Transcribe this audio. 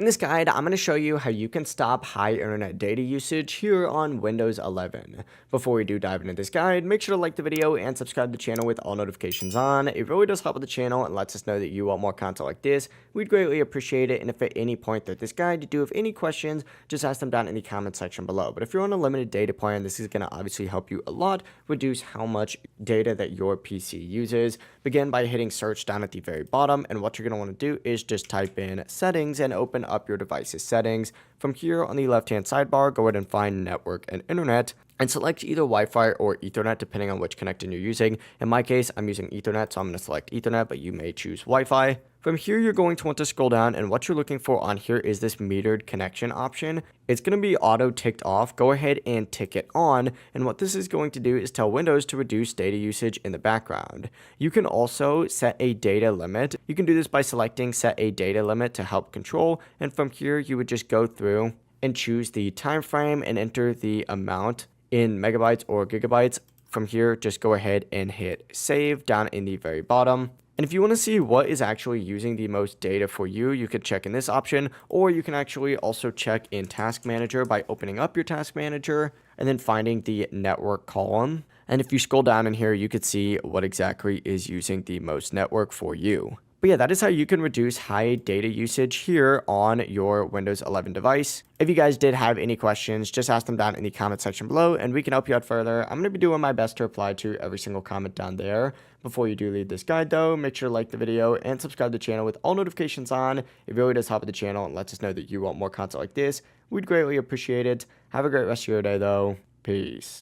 In this guide, I'm going to show you how you can stop high internet data usage here on Windows 11. Before we do dive into this guide, make sure to like the video and subscribe to the channel with all notifications on. It really does help with the channel and lets us know that you want more content like this. We'd greatly appreciate it, and if at any point throughout this guide you do have any questions, just ask them down in the comment section below. But if you're on a limited data plan, this is going to obviously help you a lot reduce how much data that your PC uses. Begin by hitting search down at the very bottom, and what you're going to want to do is just type in settings and open up your device's settings. From here on the left hand sidebar, go ahead and find network and internet and select either Wi-Fi or Ethernet depending on which connection you're using. In my case, I'm using Ethernet, so I'm going to select Ethernet, but you may choose Wi-Fi. From here, you're going to want to scroll down, and what you're looking for on here is this metered connection option. It's going to be auto ticked off. Go ahead and tick it on, and what this is going to do is tell Windows to reduce data usage in the background. You can also set a data limit. You can do this by selecting set a data limit to help control, and from here, you would just go through and choose the time frame and enter the amount in megabytes or gigabytes. From here, just go ahead and hit save down in the very bottom. And if you want to see what is actually using the most data for you, you could check in this option, or you can actually also check in Task Manager by opening up your Task Manager and then finding the network column. And if you scroll down in here, you could see what exactly is using the most network for you. But yeah, that is how you can reduce high data usage here on your Windows 11 device. If you guys did have any questions, just ask them down in the comment section below and we can help you out further. I'm going to be doing my best to reply to every single comment down there. Before you do leave this guide though, make sure to like the video and subscribe to the channel with all notifications on. It really does help with the channel and lets us know that you want more content like this. We'd greatly appreciate it. Have a great rest of your day though. Peace.